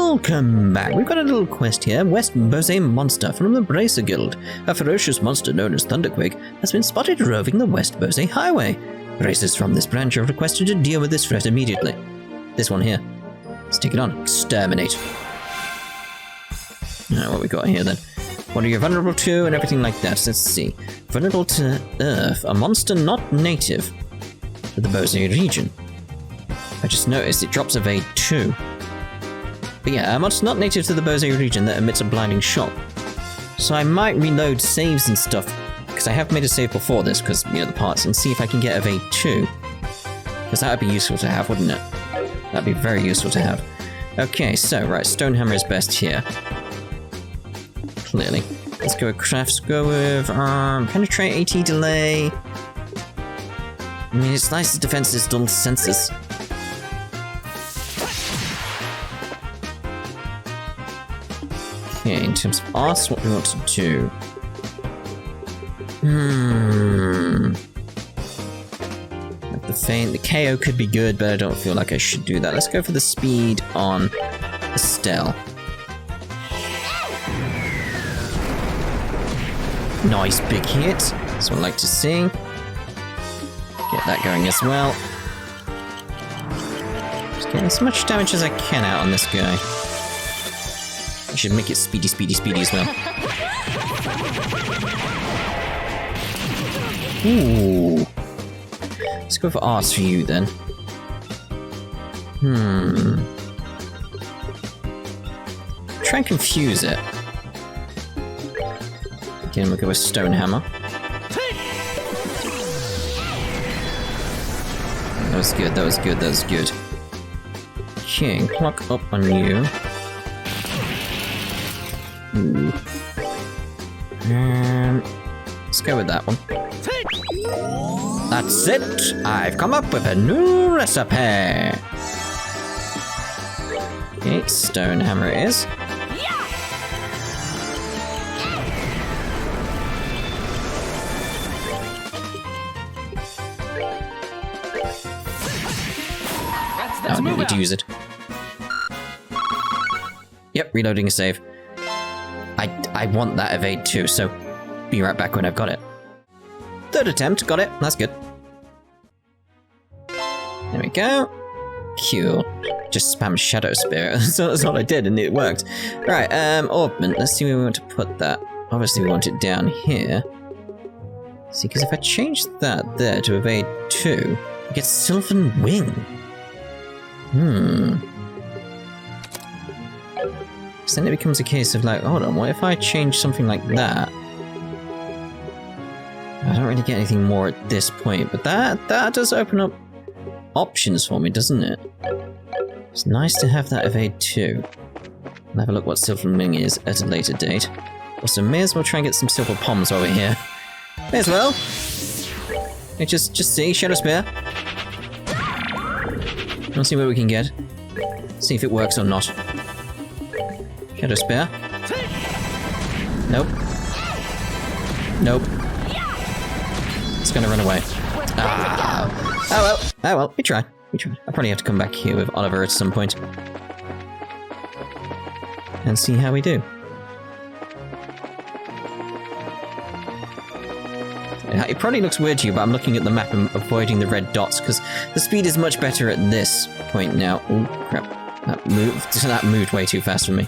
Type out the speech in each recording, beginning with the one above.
Welcome back. We've got a little quest here. West Bose monster from the Bracer Guild. A ferocious monster known as Thunderquake has been spotted roving the West Bose Highway. Racers from this branch are requested to deal with this threat immediately. This one here. Let's take it on. Exterminate. Alright, what we got here then? What are you vulnerable to and everything like that? Let's see. Vulnerable to Earth. A monster not native to the Bose region. I just noticed it drops evade 2. But yeah, a monster not native to the Bose region that emits a blinding shock. So I might reload saves and stuff, because I have made a save before this, because, you know, the parts, and see if I can get evade 2. Because that would be useful to have, wouldn't it? That'd be very useful to have. Okay, so, right, Stonehammer is best here. Clearly. Let's go with crafts, go with, penetrate, AT delay. I mean, it's nice the defense is dull senses. Okay, in terms of us, what do we want to do? Like the feint, the KO could be good, but I don't feel like I should do that. Let's go for the speed on Estelle. Nice big hit. That's what I like to see. Get that going as well. Just getting as much damage as I can out on this guy. I should make it speedy, speedy, speedy as well. Ooh. Let's go for arts for you then. Try and confuse it. Again, we'll go with Stonehammer. That was good, that was good, that was good. Okay, clock up on you. Ooh. Let's go with that one. That's it! I've come up with a new recipe! Okay, Stonehammer it is. I need to use it. Yep, reloading a save. I want that evade too, so be right back when I've got it. Third attempt, got it, that's good. There we go. Cool. Just spam Shadow Spirit, so that's all I did and it worked. Right, Orbment, let's see where we want to put that. Obviously we want it down here. See, because if I change that there to evade 2, I get Sylvan Wing. So then it becomes a case of like, hold on, what if I change something like that? I don't really get anything more at this point, but that does open up options for me, doesn't it? It's nice to have that evade too. I'll have a look what Sylvan Wing is at a later date. Also, may as well try and get some Silver Poms over here. May as well. Hey, just see, Shadow Spear. Let's see what we can get. See if it works or not. Shadow Spear. Nope. Nope. It's gonna run away. Ah. Oh well. Oh well. We tried. We tried. I'll probably have to come back here with Oliver at some point. And see how we do. It probably looks weird to you, but I'm looking at the map and avoiding the red dots, because the speed is much better at this point now. Oh crap. That moved way too fast for me.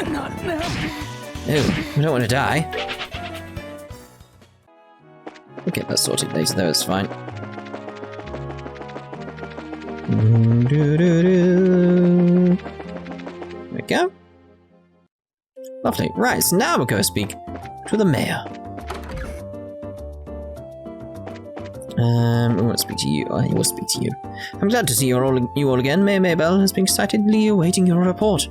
Not now. Oh, I don't want to die. We'll get that sorted later though, it's fine. There we go. Lovely. Right, so now we'll go speak to the mayor. We won't speak to you. I will speak to you. I'm glad to see you all again. Mayor Maybelle has been excitedly awaiting your report.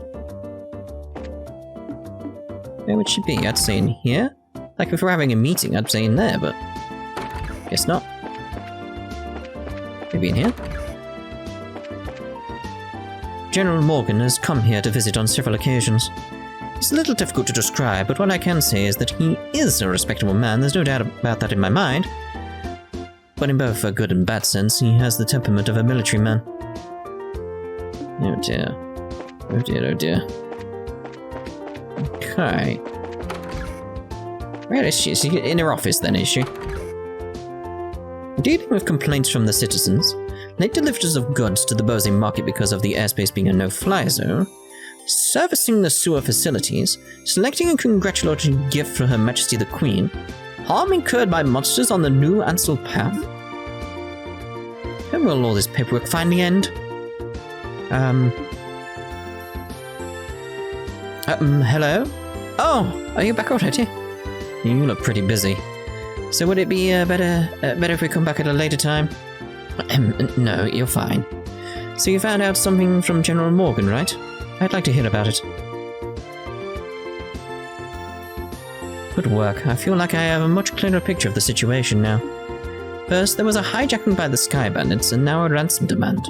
Where would she be? I'd say in here. Like if we're having a meeting, I'd say in there, but guess not. Maybe in here. General Morgan has come here to visit on several occasions. It's a little difficult to describe, but what I can say is that he is a respectable man. There's no doubt about that in my mind. But in both a good and bad sense, he has the temperament of a military man. Oh dear. Oh dear, oh dear. Okay. Where is she? Is she in her office then, is she? Dealing with complaints from the citizens, late deliveries of goods to the Bose market because of the airspace being a no-fly zone, servicing the sewer facilities, selecting a congratulatory gift for Her Majesty the Queen, harm incurred by monsters on the new Ansel path. When will all this paperwork finally end? Hello? Oh, are you back already? You look pretty busy. So would it be better if we come back at a later time? No, you're fine. So you found out something from General Morgan, right? I'd like to hear about it. Good work. I feel like I have a much clearer picture of the situation now. First, there was a hijacking by the Sky Bandits, and now a ransom demand.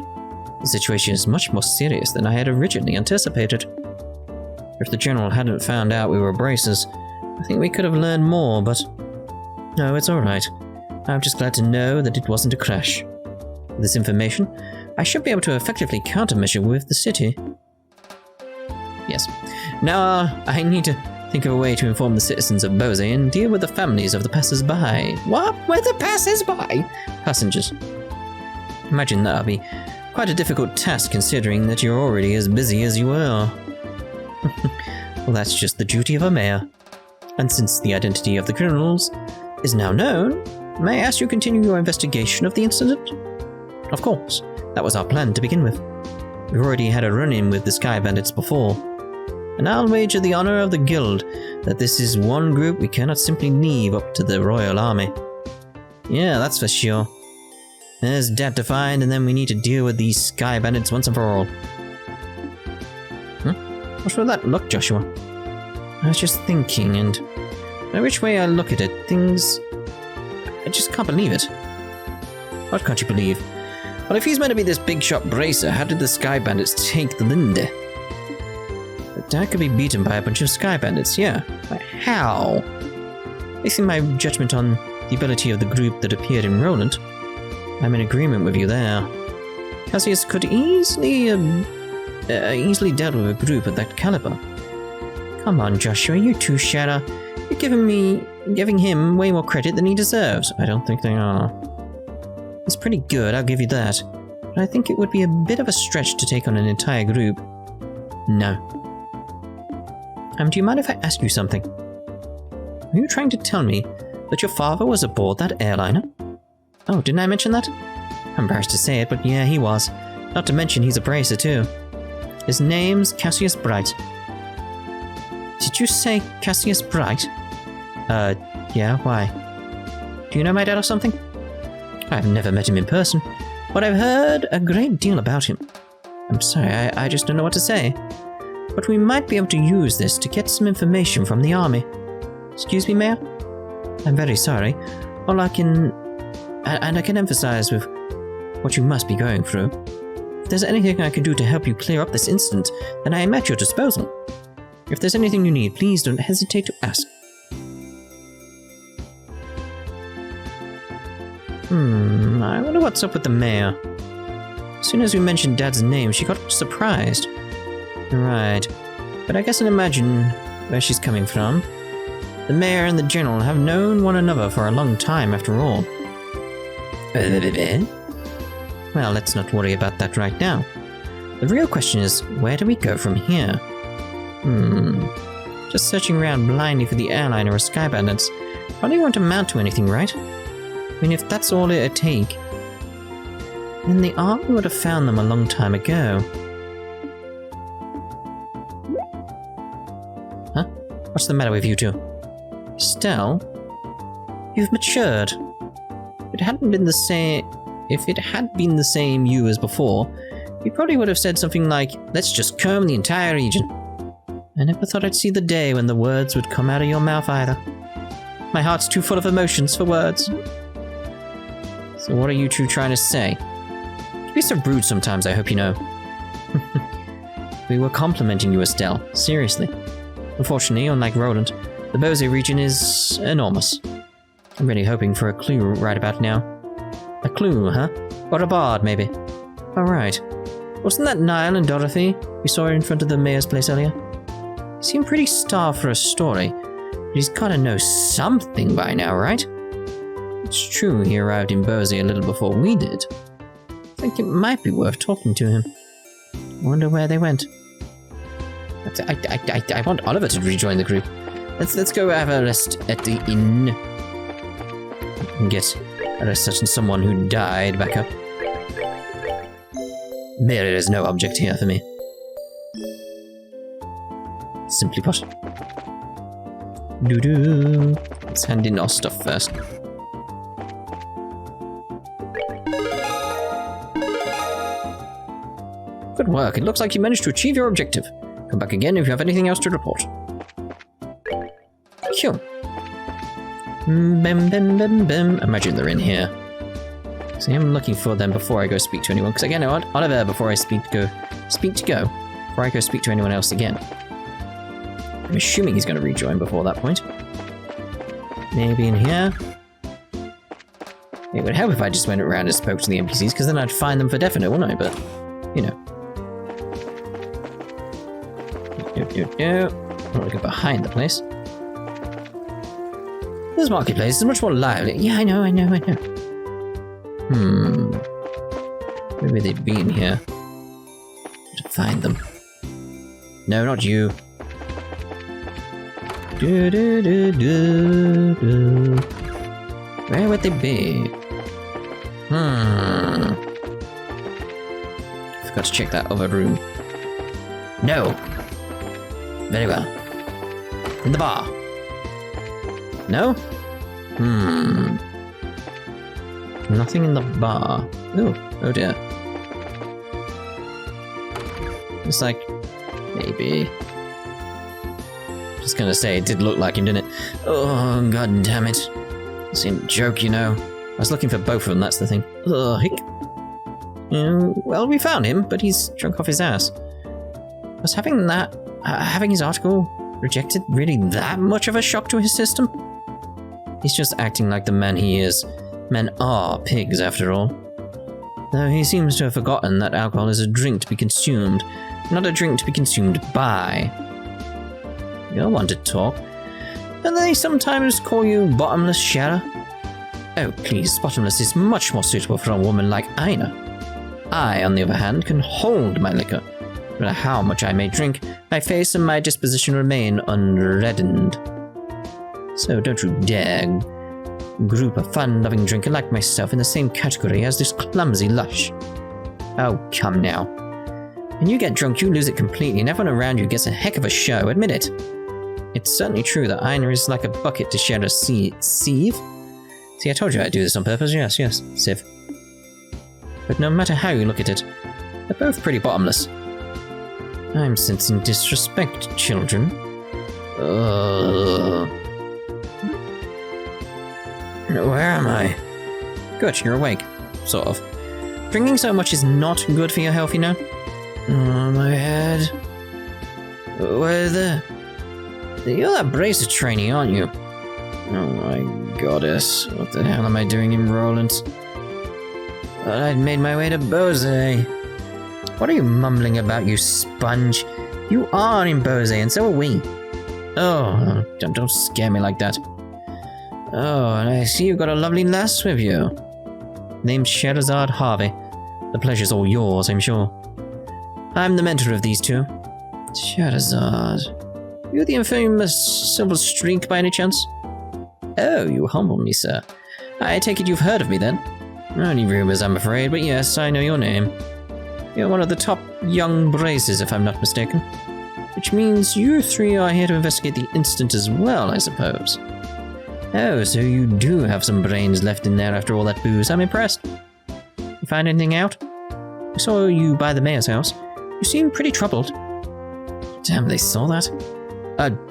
The situation is much more serious than I had originally anticipated. If the General hadn't found out we were bracers, I think we could have learned more, but... No, it's alright. I'm just glad to know that it wasn't a crash. With this information, I should be able to effectively countermeasure with the city. Yes. Now, I need to think of a way to inform the citizens of Bose and deal with the families of the passers-by. What? With the passers-by? Passengers. Imagine that'll be quite a difficult task considering that you're already as busy as you are. Well, that's just the duty of a mayor. And since the identity of the criminals is now known, may I ask you to continue your investigation of the incident? Of course, that was our plan to begin with. We've already had a run-in with the Sky Bandits before, and I'll wager the honor of the guild that this is one group we cannot simply leave up to the Royal Army. Yeah, that's for sure. There's Dad to find, and then we need to deal with these Sky Bandits once and for all. What's with that look, Joshua? I was just thinking, and no which way I look at it, I just can't believe it. What can't you believe? Well, if he's meant to be this big-shot bracer, how did the Sky Bandits take the Linde? But Dad could be beaten by a bunch of Sky Bandits, yeah. But how? Basing my judgment on the ability of the group that appeared in Roland, I'm in agreement with you there. Cassius could easily dealt with a group of that caliber. Come on, Joshua, you too, Shadow. You're giving him way more credit than he deserves. I don't think they are. He's pretty good, I'll give you that. But I think it would be a bit of a stretch to take on an entire group. No. Do you mind if I ask you something? Are you trying to tell me that your father was aboard that airliner? Oh, didn't I mention that? I'm embarrassed to say it, but yeah, he was. Not to mention he's a bracer too. His name's Cassius Bright. Did you say Cassius Bright? Yeah, why? Do you know my dad or something? I've never met him in person, but I've heard a great deal about him. I'm sorry, I just don't know what to say. But we might be able to use this to get some information from the army. Excuse me, Mayor? I'm very sorry. All I can emphasize with what you must be going through. If there's anything I can do to help you clear up this incident, then I am at your disposal. If there's anything you need, please don't hesitate to ask. I wonder what's up with the mayor. As soon as we mentioned Dad's name, she got surprised. Right, but I guess I can imagine where she's coming from. The mayor and the general have known one another for a long time after all. Well, let's not worry about that right now. The real question is, where do we go from here? Just searching around blindly for the airliner or Sky Bandits probably won't amount to anything, right? I mean, if that's all it'd take, then the army would have found them a long time ago. Huh? What's the matter with you two? Estelle? You've matured. If it had been the same you as before, you probably would have said something like, let's just comb the entire region. I never thought I'd see the day when the words would come out of your mouth either. My heart's too full of emotions for words. So what are you two trying to say? You'd be so rude sometimes, I hope you know. We were complimenting you, Estelle. Seriously. Unfortunately, unlike Roland, the Bose region is enormous. I'm really hoping for a clue right about now. A clue, huh? Or a bard, maybe. Alright. Wasn't that Niall and Dorothy we saw in front of the mayor's place earlier? He seemed pretty starved for a story, but he's gotta know something by now, right? It's true he arrived in Bosie a little before we did. I think it might be worth talking to him. I wonder where they went. I want Oliver to rejoin the group. Let's go have a rest at the inn. And get a rest at someone who died back up. There is no object here for me. Simply put. Doo-doo. Let's hand in our stuff first. Good work. It looks like you managed to achieve your objective. Come back again if you have anything else to report. Phew. Imagine they're in here. So I'm looking for them before I go speak to anyone. Because again, I want Oliver before I speak to go. Before I go speak to anyone else again. I'm assuming he's going to rejoin before that point. Maybe in here. It would help if I just went around and spoke to the NPCs, because then I'd find them for definite, wouldn't I? But, you know. I want to go behind the place. This marketplace is much more lively. Yeah, I know. Maybe they'd be in here. To find them. No, not you. Where would they be? Forgot to check that other room. No. Very well. In the bar. No? Nothing in the bar. Oh dear. It's like, maybe. Just gonna say, it did look like him, didn't it? Oh, god damn it. This ain't a joke, you know. I was looking for both of them, that's the thing. Ugh, hick. Well, we found him, but he's drunk off his ass. Was having his article rejected really that much of a shock to his system? He's just acting like the man he is. Men are pigs, after all. Though he seems to have forgotten that alcohol is a drink to be consumed, not a drink to be consumed by. You'll want to talk. And they sometimes call you bottomless sharer? Oh, please, bottomless is much more suitable for a woman like Aina. I, on the other hand, can hold my liquor. No matter how much I may drink, my face and my disposition remain unreddened. So don't you dare group a fun-loving drinker like myself in the same category as this clumsy lush. Oh, come now. When you get drunk, you lose it completely, and everyone around you gets a heck of a show, admit it. It's certainly true that Aina is like a bucket to share a sieve. See, I told you I'd do this on purpose, yes, sieve. But no matter how you look at it, they're both pretty bottomless. I'm sensing disrespect, children. Where am I? Good, you're awake. Sort of. Drinking so much is not good for your health, you know? Oh, my head. You're that bracer trainee, aren't you? Oh my goddess. What the hell am I doing in Roland? Thought I'd made my way to Bose. What are you mumbling about, you sponge? You are in Bose, and so are we. Oh, don't scare me like that. Oh, and I see you've got a lovely lass with you. Named Sherazade Harvey. The pleasure's all yours, I'm sure. I'm the mentor of these two. Sherazade. You the infamous Silver Streak by any chance? Oh, you humble me, sir. I take it you've heard of me then? Only rumours, I'm afraid, but yes, I know your name. You're one of the top young braces, if I'm not mistaken. Which means you three are here to investigate the incident as well, I suppose. Oh, so you do have some brains left in there after all that booze. I'm impressed. You find anything out? I saw you by the mayor's house. You seem pretty troubled. Damn, they saw that?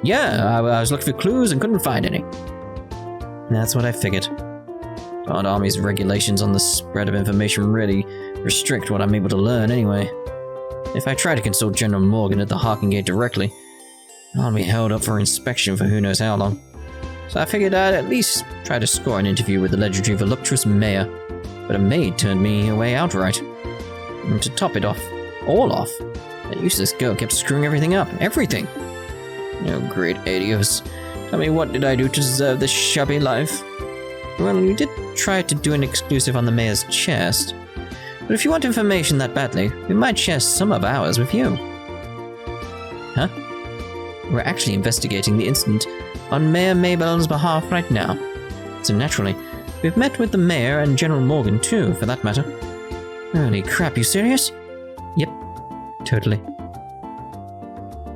Yeah, I was looking for clues and couldn't find any. That's what I figured. God Army's regulations on the spread of information really restrict what I'm able to learn anyway. If I try to consult General Morgan at the Harking Gate directly, I'll be held up for inspection for who knows how long. So I figured I'd at least try to score an interview with the legendary voluptuous mayor, but a maid turned me away outright. And to top it off, all off. That useless girl kept screwing everything up. Everything! Oh, great Adios. Tell me, what did I do to deserve this shabby life? Well, you did try to do an exclusive on the mayor's chest. But if you want information that badly, we might share some of ours with you. Huh? We're actually investigating the incident on Mayor Maybelle's behalf right now. So naturally, we've met with the mayor and General Morgan too, for that matter. Holy crap, you serious? Yep, totally.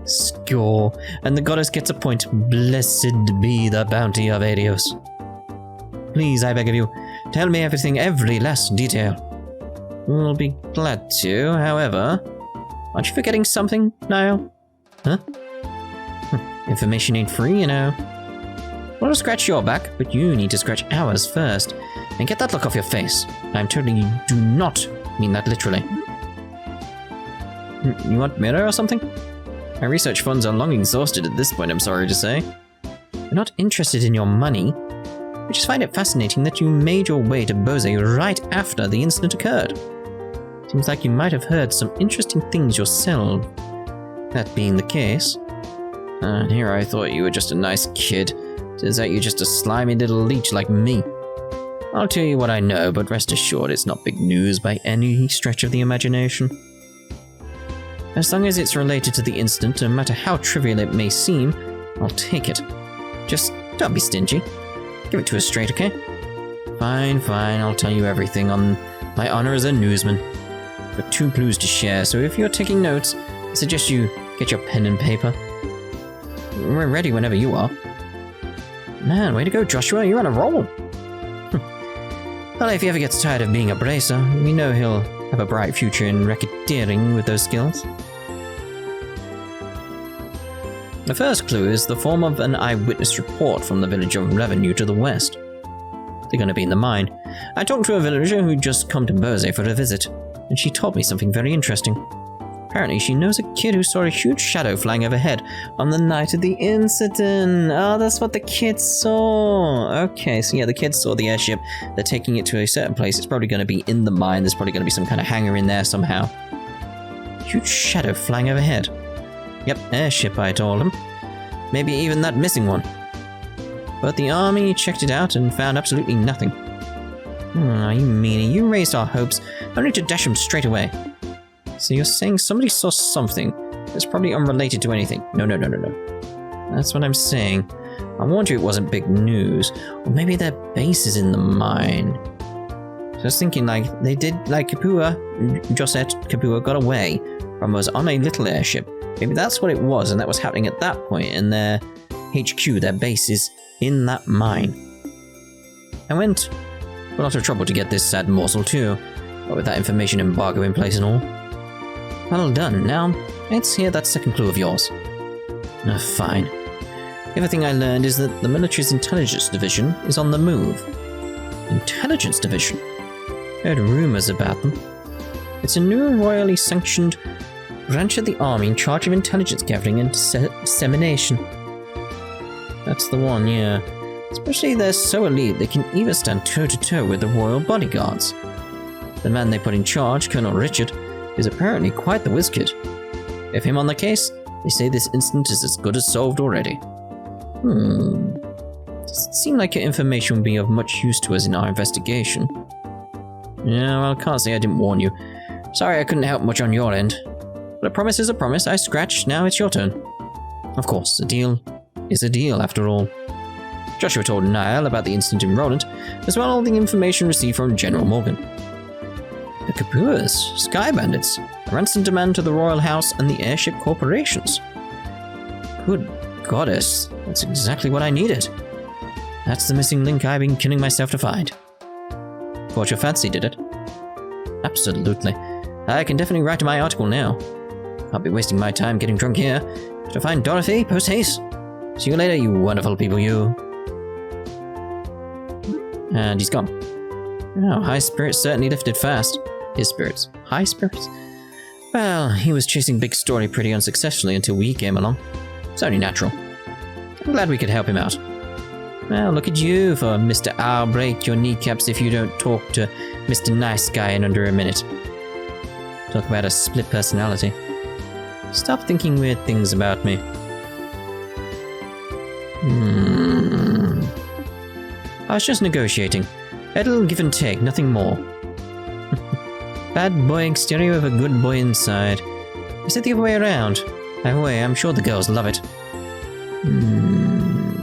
Score. And the goddess gets a point. Blessed be the bounty of Adios. Please, I beg of you, tell me everything, every last detail. We'll be glad to, however... Aren't you forgetting something, Niall? Huh? Information ain't free, you know. We'll scratch your back, but you need to scratch ours first. And get that look off your face. I'm told you do not mean that literally. You want mirror or something? My research funds are long exhausted at this point, I'm sorry to say. We're not interested in your money. We just find it fascinating that you made your way to Bose right after the incident occurred. Seems like you might have heard some interesting things yourself. That being the case. And here I thought you were just a nice kid. Turns out you're just a slimy little leech like me. I'll tell you what I know, but rest assured it's not big news by any stretch of the imagination. As long as it's related to the incident, no matter how trivial it may seem, I'll take it. Just don't be stingy. Give it to us straight, okay? Fine, I'll tell you everything on my honor as a newsman. I've got 2 clues to share, so if you're taking notes, I suggest you get your pen and paper. We're ready whenever you are. Man, way to go, Joshua, you're on a roll. Well, if he ever gets tired of being a bracer, we know he'll have a bright future in racketeering with those skills. The first clue is the form of an eyewitness report from the village of Revenue to the west. They're going to be in the mine. I talked to a villager who'd just come to Bose for a visit, and she told me something very interesting. Apparently, she knows a kid who saw a huge shadow flying overhead on the night of the incident. Oh, that's what the kid saw. Okay, so yeah, the kids saw the airship. They're taking it to a certain place. It's probably going to be in the mine. There's probably going to be some kind of hangar in there somehow. Huge shadow flying overhead. Yep, airship, I told him. Maybe even that missing one. But the army checked it out and found absolutely nothing. You meanie, you raised our hopes, only to dash them straight away. So you're saying somebody saw something that's probably unrelated to anything. No. That's what I'm saying. I warned you it wasn't big news. Or maybe their base is in the mine. So I was thinking, like, they did, like, Josette Kapua got away from us on a little airship. Maybe that's what it was, and that was happening at that point, and their HQ, their base, is in that mine. I went a lot of trouble to get this sad morsel too, but with that information embargo in place and all. Well done. Now, let's hear that second clue of yours. Fine. The other thing I learned is that the military's intelligence division is on the move. Intelligence division? Heard rumors about them. It's a new royally sanctioned branch of the army in charge of intelligence gathering and dissemination. That's the one, yeah. Especially they're so elite they can even stand toe-to-toe with the royal bodyguards. The man they put in charge, Colonel Richard, is apparently quite the whiz-kid. If him on the case, they say this incident is as good as solved already. Doesn't seem like your information would be of much use to us in our investigation. Yeah, well, I can't say I didn't warn you. Sorry I couldn't help much on your end. But a promise is a promise. I scratched, now it's your turn. Of course, a deal is a deal after all. Joshua told Niall about the incident in Roland, as well as the information received from General Morgan. The Kapuas, Sky Bandits, a ransom demand to the Royal House and the Airship Corporations. Good goddess, that's exactly what I needed. That's the missing link I've been killing myself to find. Caught your fancy, did it? Absolutely. I can definitely write my article now. Can't be wasting my time getting drunk here. To find Dorothy, post haste. See you later, you wonderful people, you. And he's gone. Oh, high spirits certainly lifted fast. His spirits. High spirits? Well, he was chasing Big Story pretty unsuccessfully until we came along. It's only natural. I'm glad we could help him out. Well, look at you for Mr. I'll break your kneecaps if you don't talk to Mr. Nice Guy in under a minute. Talk about a split personality. Stop thinking weird things about me. I was just negotiating. A little give and take, nothing more. Bad boy exterior of a good boy inside. Is it the other way around? Either way, I'm sure the girls love it.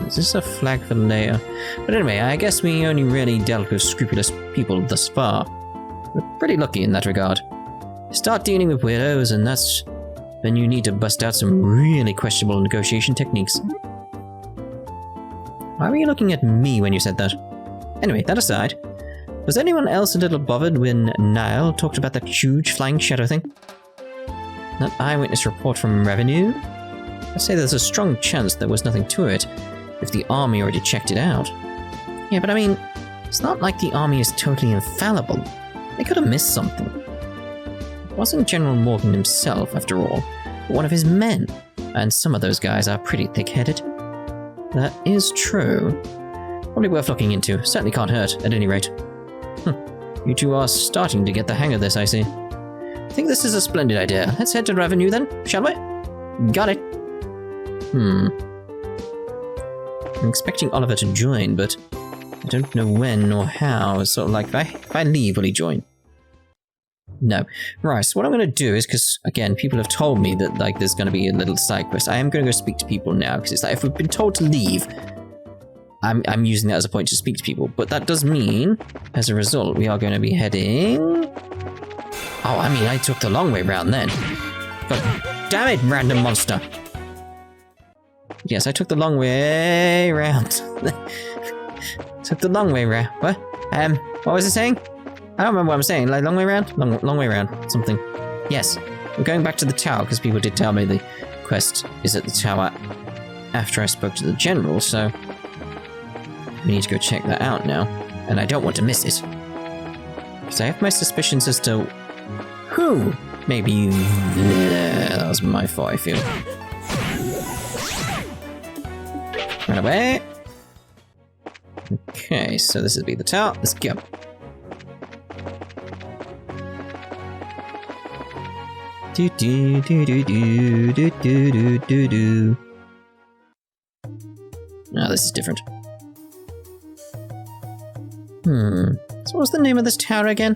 Is this a flag for later? But anyway, I guess we only really dealt with scrupulous people thus far. We're pretty lucky in that regard. Start dealing with weirdos, and that's when you need to bust out some really questionable negotiation techniques. Why were you looking at me when you said that? Anyway, that aside, was anyone else a little bothered when Niall talked about that huge flying shadow thing? That eyewitness report from Revenue? I'd say there's a strong chance there was nothing to it, if the army already checked it out. Yeah, but I mean, it's not like the army is totally infallible. They could have missed something. It wasn't General Morgan himself, after all, but one of his men, and some of those guys are pretty thick-headed. That is true. Probably worth looking into. Certainly can't hurt, at any rate. You two are starting to get the hang of this, I see. I think this is a splendid idea. Let's head to Revenue then, shall we? Got it. I'm expecting Oliver to join, but I don't know when or how. It's sort of like, if I leave, will he join? No. Right, so what I'm going to do is, because, again, people have told me that, like, there's going to be a little side quest. I am going to go speak to people now, because it's like, if we've been told to leave, I'm using that as a point to speak to people. But that does mean, as a result, we are going to be heading... Oh, I mean, I took the long way round then. God damn it, random monster. Yes, I took the long way round. Took the long way round. What? What was it saying? I don't remember what I'm saying. Like, long way round? Long way round. Something. Yes. We're going back to the tower, because people did tell me the quest is at the tower after I spoke to the general, so... we need to go check that out now. And I don't want to miss it. Because I have my suspicions as to... who? Maybe... yeah, that was my fault, I feel. Run away. Okay, so this would be the tower. Let's go. Do do do do do do do do do. No, this is different. So what's the name of this tower again?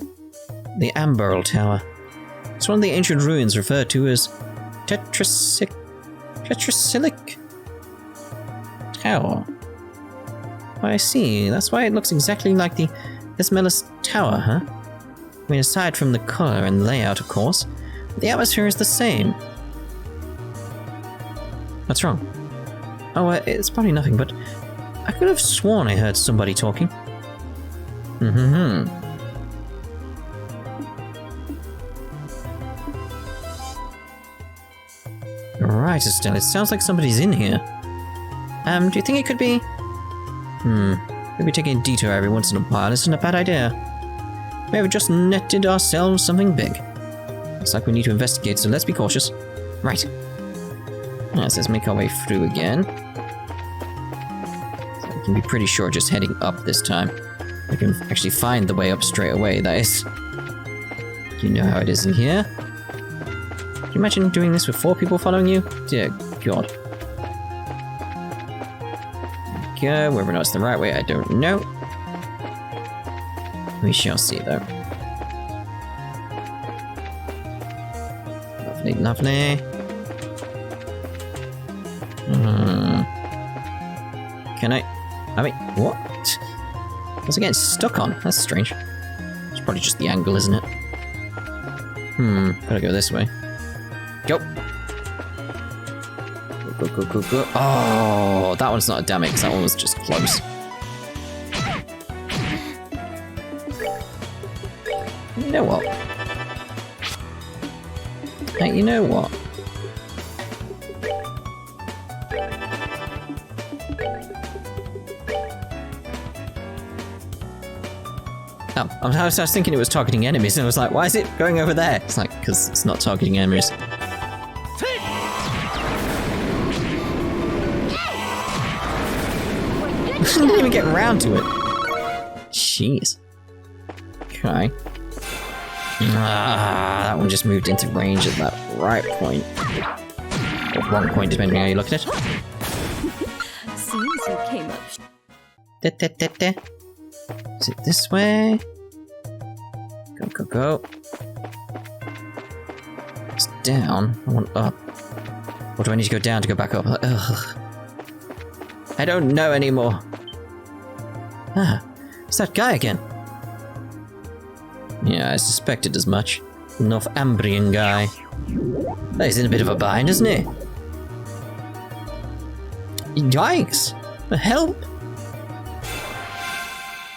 The Amberl Tower. It's one of the ancient ruins referred to as Tetrasilic Tower. Oh, I see. That's why it looks exactly like the Esmelis Tower, huh? I mean, aside from the color and layout, of course, the atmosphere is the same. What's wrong? Oh, it's probably nothing, but I could have sworn I heard somebody talking. Right, Estelle, it sounds like somebody's in here. Do you think it could be... maybe taking a detour every once in a while isn't a bad idea. We have just netted ourselves something big. Looks like we need to investigate, so let's be cautious. Right. Yes, let's make our way through again. So we can be pretty sure just heading up this time. We can actually find the way up straight away, that is. You know how it is in here. Can you imagine doing this with 4 people following you? Dear God. Go, whether or not it's the right way, I don't know. We shall see, though. Lovely, lovely. Can I mean, what? What's it getting stuck on? That's strange. It's probably just the angle, isn't it? Gotta go this way. Go! Go. Oh, that one's not a damage, that one was just close. You know what? Hey, you know what? Oh, I was thinking it was targeting enemies, and I was like, why is it going over there? It's like, because it's not targeting enemies. I didn't even get around to it. Jeez. Okay. Ah, that one just moved into range at that right point. Or wrong point, depending on how you look at it. Seems you came up. Is it this way? Go, go, go. It's down. I want up. Or do I need to go down to go back up? Ugh. I don't know anymore. Ah, it's that guy again. Yeah, I suspected as much. Northumbrian guy. Oh, he's in a bit of a bind, isn't he? Yikes! Help!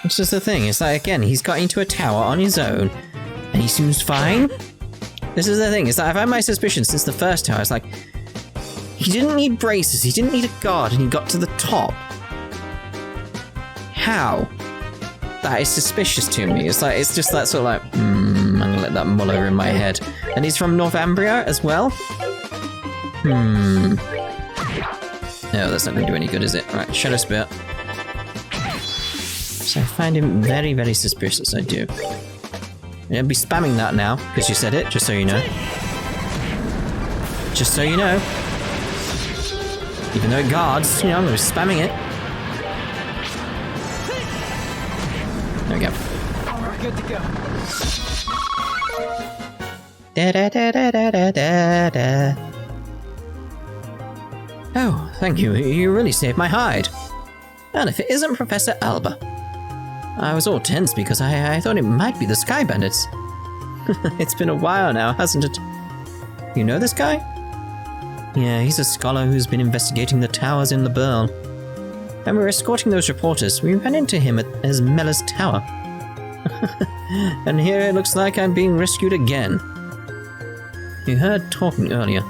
It's just the thing, it's like, again, he's got into a tower on his own, and he seems fine? This is the thing, it's like, I've had my suspicions since the first tower. It's like, he didn't need braces, he didn't need a guard, and he got to the top. How? That is suspicious to me. It's like, it's just that sort of like, I'm gonna let that mull over in my head. And he's from Northumbria as well? No, that's not gonna do any good, is it? Right, Shadow Spear. So I find him very, very suspicious, I do. I'll be spamming that now, because you said it, just so you know. Just so you know. Even though it guards, you know, I'm gonna be spamming it. There we go. Alright, good to go. Da da da da da da da. Oh, thank you. You really saved my hide. And if it isn't Professor Alba. I was all tense because I thought it might be the Sky Bandits. It's been a while now, hasn't it? You know this guy? Yeah, he's a scholar who's been investigating the towers in Liberl. And we were escorting those reporters. We ran into him at Esmela's tower. And here it looks like I'm being rescued again. You heard talking earlier.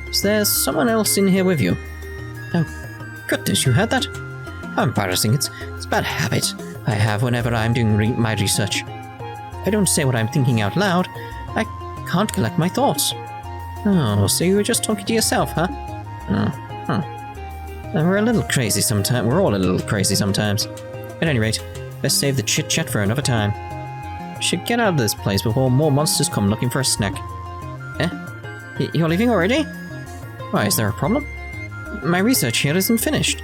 Is there someone else in here with you? Oh, goodness, you heard that? How embarrassing. It's a bad habit I have whenever I'm doing my research. I don't say what I'm thinking out loud. I can't collect my thoughts. Oh, so you were just talking to yourself, huh? Oh, huh. We're a little crazy sometimes. We're all a little crazy sometimes. At any rate, best save the chit-chat for another time. We should get out of this place before more monsters come looking for a snack. Eh? You're leaving already? Why, is there a problem? My research here isn't finished.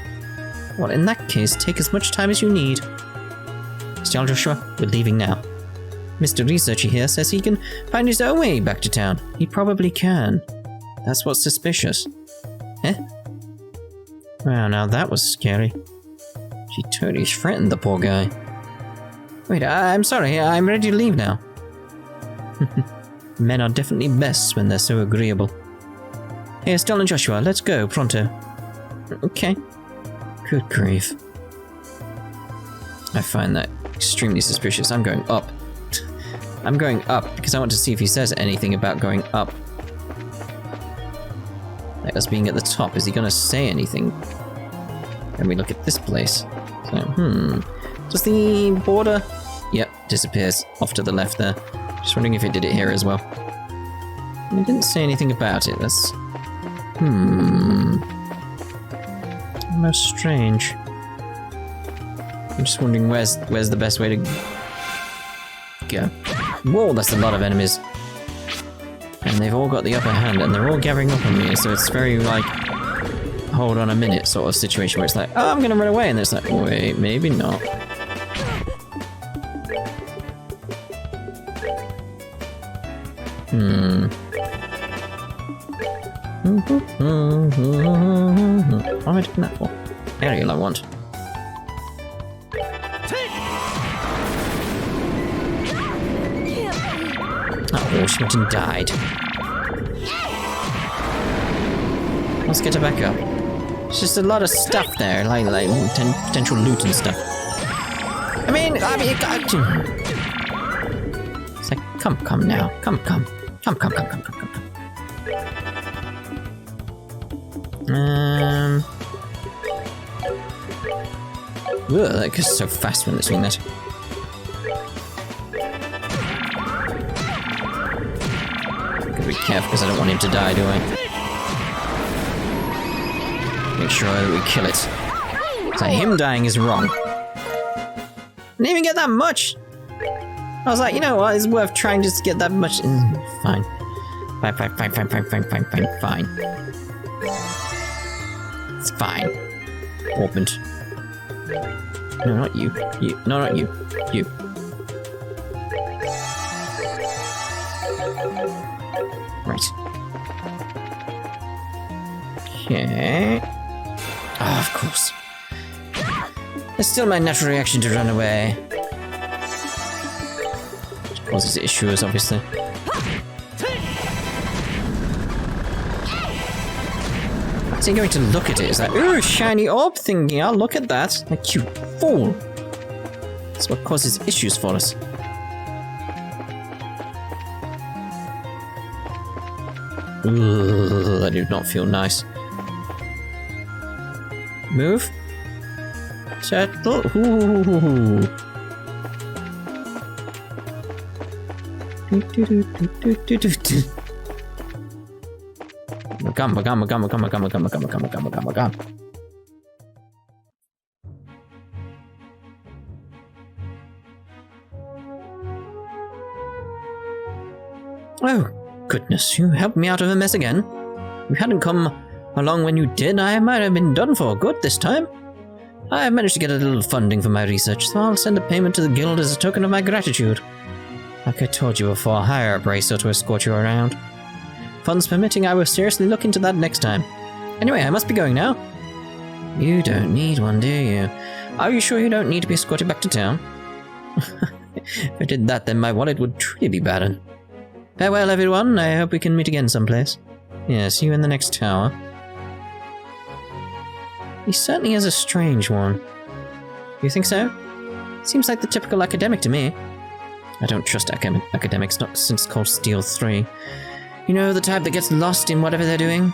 Well, in that case, take as much time as you need. Estelle and Joshua, we're leaving now. Mr. Researcher here says he can find his own way back to town. He probably can. That's what's suspicious. Eh? Well, now that was scary. She totally threatened the poor guy. Wait, I'm sorry, I'm ready to leave now. Men are definitely best when they're so agreeable. Hey, Estelle and Joshua, let's go, pronto. Okay. Good grief. I find that extremely suspicious. I'm going up. I'm going up because I want to see if he says anything about going up. Like us being at the top, is he going to say anything? When we look at this place. So, does the border... Yep, disappears off to the left there. Just wondering if it did it here as well. He didn't say anything about it. That's... Most strange. I'm just wondering where's the best way to go. Whoa, that's a lot of enemies. And they've all got the upper hand, and they're all gathering up on me, so it's very, like, hold on a minute sort of situation where it's like, oh, I'm gonna run away, and it's like, wait, maybe not. What am I doing that for? Aerial I want. Oh, she went and died. Let's get her back up. There's just a lot of stuff there, like potential loot and stuff. I mean, it's like, come now, come. Ugh, that goes so fast when it's doing that. Gotta be careful because I don't want him to die, do I? Make sure that we kill it. So him dying is wrong. Didn't even get that much. I was like, you know what, it's worth trying just to get that much. Fine. Fine. It's fine. Opened. No, not you. No, not you. You. Right. Okay. Oh, of course. It's still my natural reaction to run away. Which causes issues, obviously. What's he going to look at it? It's like, ooh, shiny orb thingy, I'll look at that. Like, you fool. That's what causes issues for us. Ugh, that did not feel nice. Move. Turtle. Ooh. Come. Oh, goodness, you helped me out of a mess again. If you hadn't come along when you did, I might have been done for good this time. I have managed to get a little funding for my research, so I'll send a payment to the guild as a token of my gratitude. Like I told you before, hire a bracer to escort you around. Funds permitting, I will seriously look into that next time. Anyway, I must be going now. You don't need one, do you? Are you sure you don't need to be escorted back to town? If I did that, then my wallet would truly be battered. Farewell, everyone. I hope we can meet again someplace. Yeah, see you in the next tower. He certainly is a strange one. You think so? Seems like the typical academic to me. I don't trust academics, not since Cold Steel 3. You know, the type that gets lost in whatever they're doing?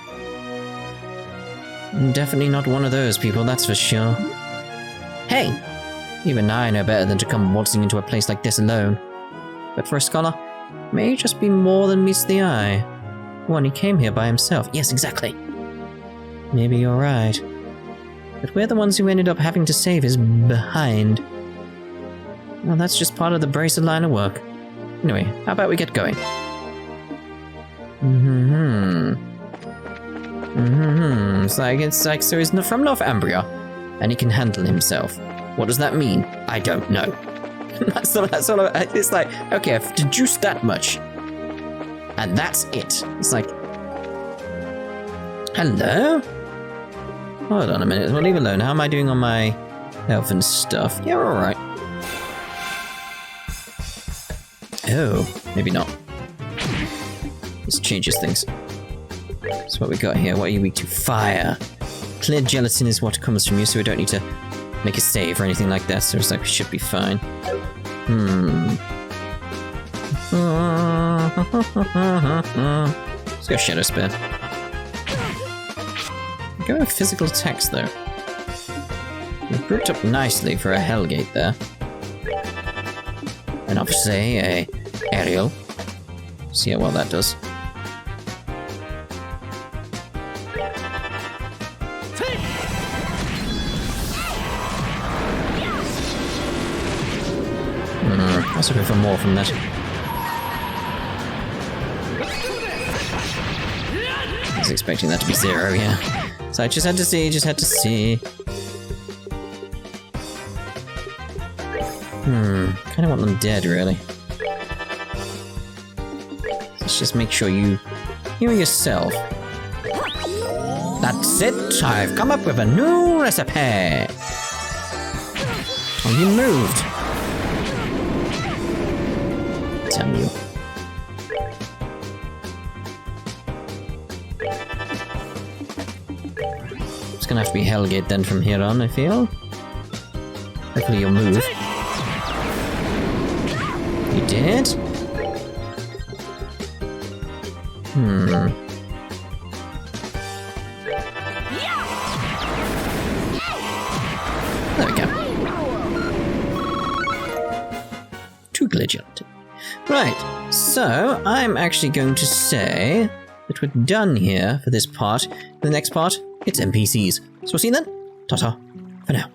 I'm definitely not one of those people, that's for sure. Hey! Even I know better than to come waltzing into a place like this alone. But for a scholar, it may just be more than meets the eye. One, he came here by himself. Yes, exactly. Maybe you're right. But we're the ones who ended up having to save his behind. Well, that's just part of the bracer line of work. Anyway, how about we get going? It's like, so he's from North Ambria, and he can handle himself. What does that mean? I don't know. that's all. It's like, okay, I've deduced that much, and that's it. It's like, hello? Hold on a minute, we'll leave alone. How am I doing on my health and stuff? Yeah, we're alright. Oh, maybe not. This changes things. So what we got here, what are you weak to? Fire. Clear gelatin is what comes from you, so we don't need to make a save or anything like that, so it's like we should be fine. Let's go Shadow Spear. Go with physical attacks though. We've grouped up nicely for a Hellgate there. And obviously a aerial. See how well that does. I was looking for more from that. I was expecting that to be 0, yeah. So I just had to see. Kind of want them dead, really. Let's just make sure you heal yourself. That's it! I've come up with a new recipe! Oh, you moved! Damn you. It's gonna have to be Hellgate then from here on, I feel. Hopefully you'll move. You did? There we go. Too glitchy. Right, so I'm actually going to say that we're done here for this part. For the next part, it's NPCs. So we'll see you then. Ta-ta for now.